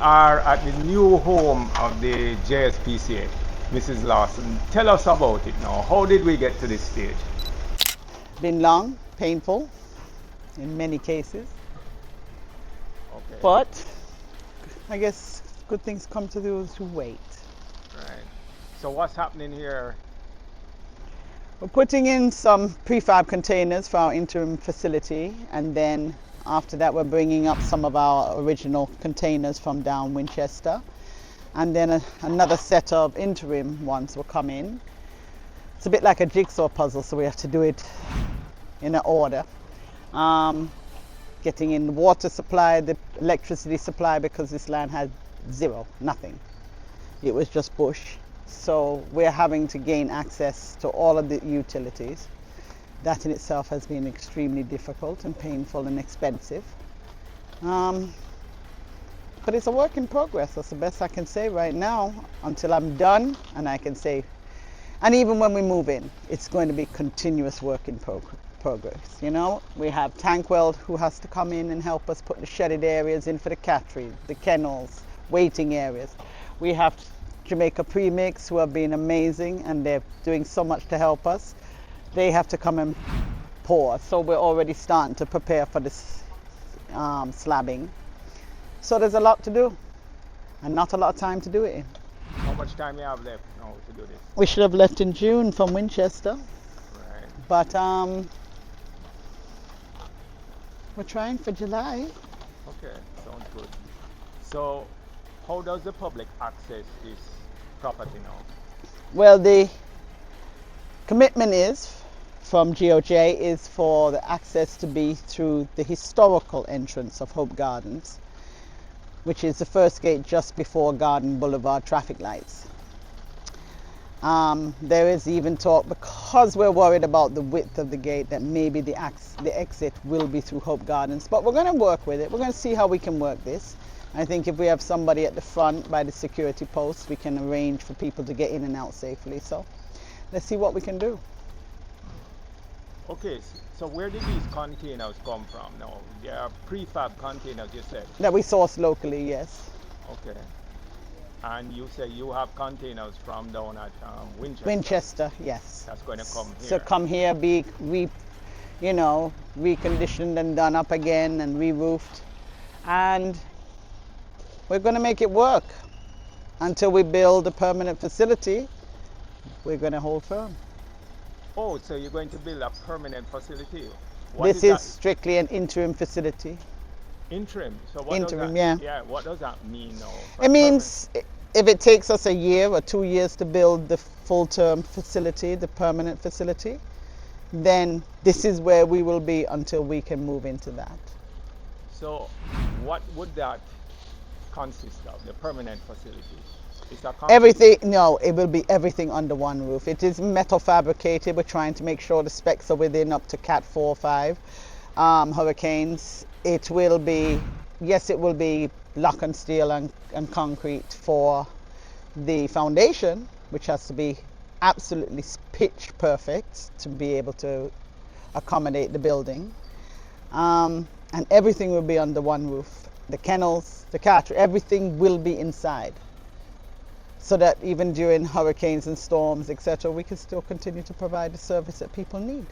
are at the new home of the Jspca. Mrs. Lawson, tell us about it now. How did we get to this stage? Been long, painful in many cases, Okay. but I guess good things come to those who wait. Right. So what's happening here? We're putting in some prefab containers for our interim facility, and then after that we're bringing up some of our original containers from down Winchester, and then another set of interim ones will come in. It's a bit like a jigsaw puzzle, so we have to do it in an order. Getting in the water supply, the electricity supply, because this land had zero, nothing. It was just bush. So we're having to gain access to all of the utilities. That in itself has been extremely difficult and painful and expensive. But it's a work in progress. That's the best I can say right now until I'm done, and I can say, and even when we move in, it's going to be continuous work in progress. You know, we have Tankwell who has to come in and help us put the shedded areas in for the cattery, the kennels, waiting areas. We have Jamaica Premix, who have been amazing, and they're doing so much to help us. They have to come and pour, so we're already starting to prepare for this slabbing. So there's a lot to do, and not a lot of time to do it in. How much time you have left now to do this? We should have left in June from Winchester, Right. but we're trying for July. Okay, sounds good. So how does the public access this property now? Well, the commitment is from GOJ is for the access to be through the historical entrance of Hope Gardens, which is the first gate just before Garden Boulevard traffic lights. There is even talk, because we're worried about the width of the gate, that maybe the exit will be through Hope Gardens, but we're going to work with it. We're going to see how we can work this. I think if we have somebody at the front by the security post, we can arrange for people to get in and out safely. So let's see what we can do. Okay, so where did these containers come from now? They are prefab containers, you said? That we source locally, yes. Okay. And you say you have containers from down at Winchester? Winchester, yes. That's going to come here? So come here, be reconditioned and done up again and re-roofed. And we're going to make it work. Until we build a permanent facility, we're going to hold firm. Oh, so you're going to build a permanent facility? This is strictly an interim facility. Interim? So what interim, does that, yeah. Yeah, what does that mean now? It means if it takes us a year or 2 years to build the full-term facility, the permanent facility, then this is where we will be until we can move into that. So what would that consist of, the permanent facility? Everything, no, it will be everything under one roof. It is metal fabricated. We're trying to make sure the specs are within up to Cat 4 or 5 hurricanes. It will be, yes, it will be block and steel and concrete for the foundation, which has to be absolutely pitch perfect to be able to accommodate the building. And everything will be under one roof. The kennels, the cattery, everything will be inside. So that even during hurricanes and storms, etc., we can still continue to provide the service that people need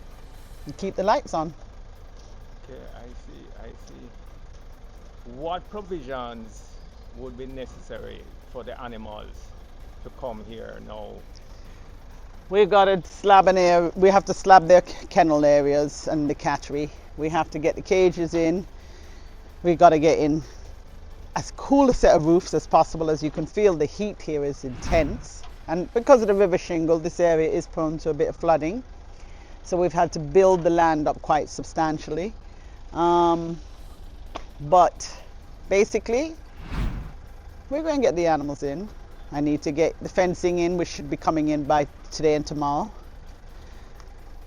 and keep the lights on. Okay, I see. What provisions would be necessary for the animals to come here now? We've got to slab an area. We have to slab their kennel areas and the cattery. We have to get the cages in. We've got to get in as cool a set of roofs as possible. As you can feel, the heat here is intense, and because of the river shingle, this area is prone to a bit of flooding, so we've had to build the land up quite substantially, but basically we're going to get the animals in. I need to get the fencing in, which should be coming in by today and tomorrow,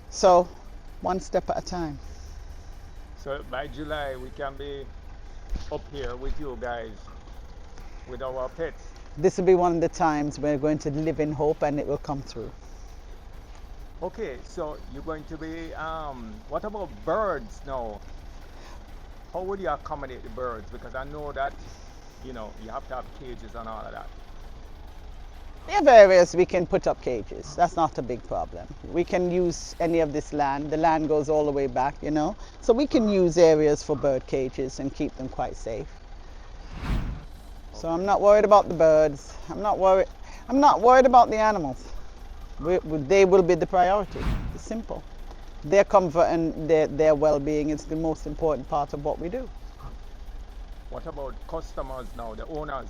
so one step at a time. So by July we can be up here with you guys, with our pets. This will be one of the times we're going to live in hope, and it will come through. Okay, so you're going to be, what about birds now? How would you accommodate the birds? Because I know that you know, you have to have cages and all of that. We have areas we can put up cages. That's not a big problem. We can use any of this land. The land goes all the way back, you know. So we can use areas for bird cages and keep them quite safe. So I'm not worried about the birds. I'm not worried about the animals. They will be the priority. It's simple. Their comfort and their well-being is the most important part of what we do. What about customers now, the owners?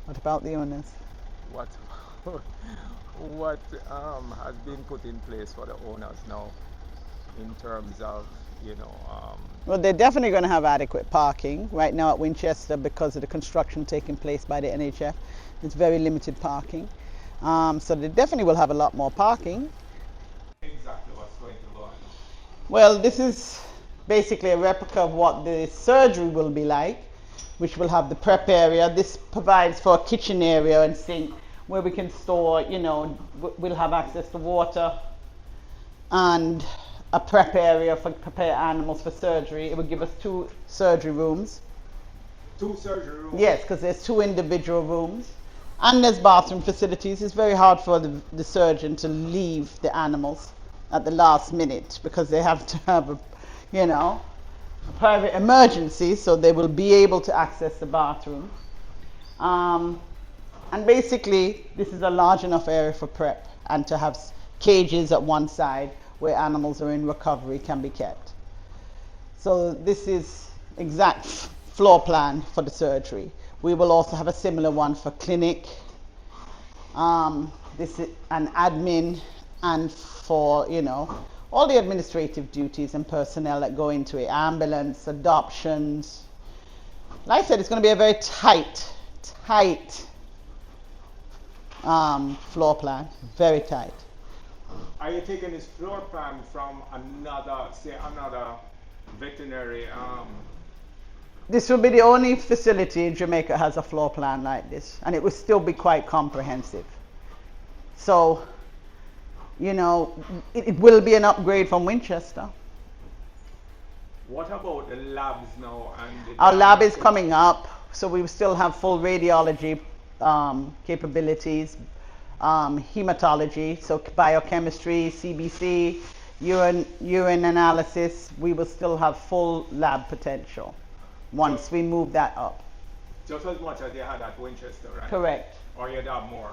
What about the owners? What has been put in place for the owners now in terms of, you know, Well, they're definitely going to have adequate parking. Right now at Winchester, because of the construction taking place by the NHF, it's very limited parking. So they definitely will have a lot more parking. exactly what's going to go on? Well, this is basically a replica of what the surgery will be like, which will have the prep area. This provides for a kitchen area and sink where we can store, you know, we'll have access to water and a prep area for prepare animals for surgery. It will give us 2 surgery rooms. 2 surgery rooms? Yes, because there's 2 individual rooms. And there's bathroom facilities. It's very hard for the surgeon to leave the animals at the last minute because they have to have a, you know, a private emergency, so they will be able to access the bathroom. And basically, this is a large enough area for prep and to have cages at one side where animals are in recovery can be kept. So this is exact floor plan for the surgery. We will also have a similar one for clinic. This is an admin and for, you know, all the administrative duties and personnel that go into it, ambulance, adoptions. Like I said, it's going to be a very tight floor plan, very tight. Are you taking this floor plan from another veterinary? This will be the only facility in Jamaica has a floor plan like this, and it will still be quite comprehensive. So, you know, it will be an upgrade from Winchester. What about the labs now? And Our lab is coming up, so we will still have full radiology capabilities, hematology, so biochemistry, CBC, urine analysis. We will still have full lab potential once we move that up. Just as much as you had at Winchester, right? Correct. Or you'd have more?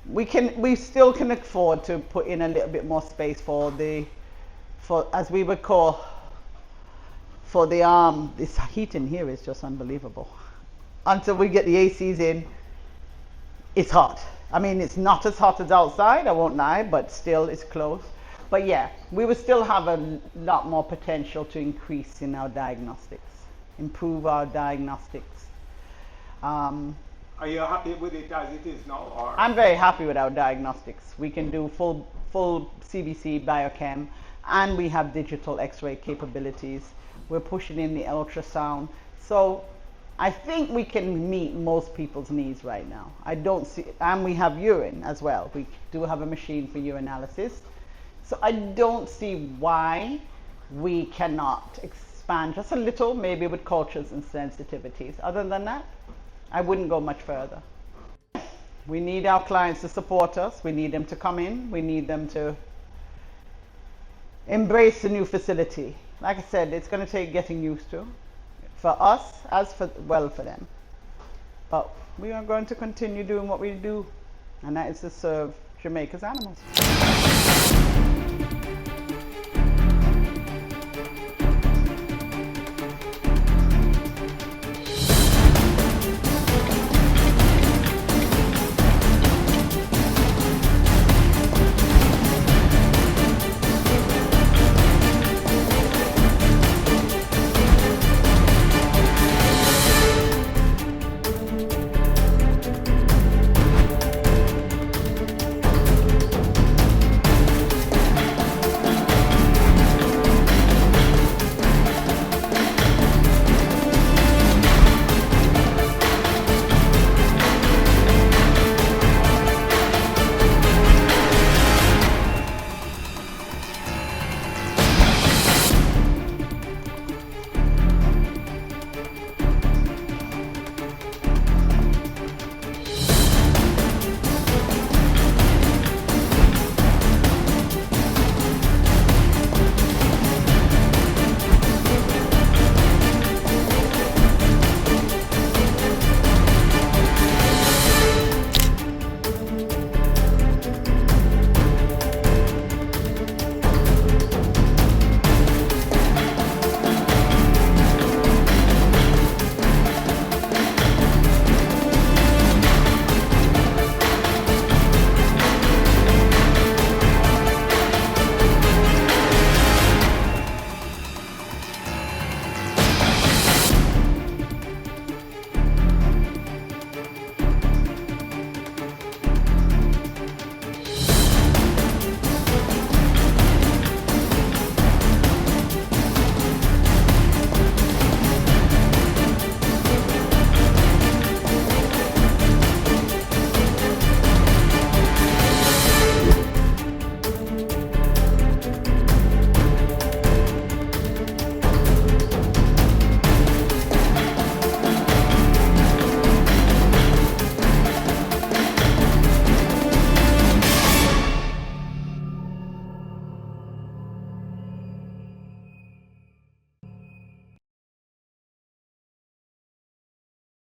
We still can afford to put in a little bit more space for as we would call, for the this heat in here is just unbelievable. Until we get the ACs in, it's hot. I mean, it's not as hot as outside, I won't lie, but still it's close. But yeah, we will still have a lot more potential to increase in our diagnostics, improve our diagnostics. Are you happy with it as it is now? Or? I'm very happy with our diagnostics. We can do full CBC biochem, and we have digital X-ray capabilities. We're pushing in the ultrasound. So I think we can meet most people's needs right now. I don't see, and we have urine as well. We do have a machine for urinalysis. So I don't see why we cannot expand just a little, maybe with cultures and sensitivities. Other than that, I wouldn't go much further. We need our clients to support us. We need them to come in. We need them to embrace the new facility. Like I said, it's going to take getting used to. For us, as for them. But we are going to continue doing what we do, and that is to serve Jamaica's animals.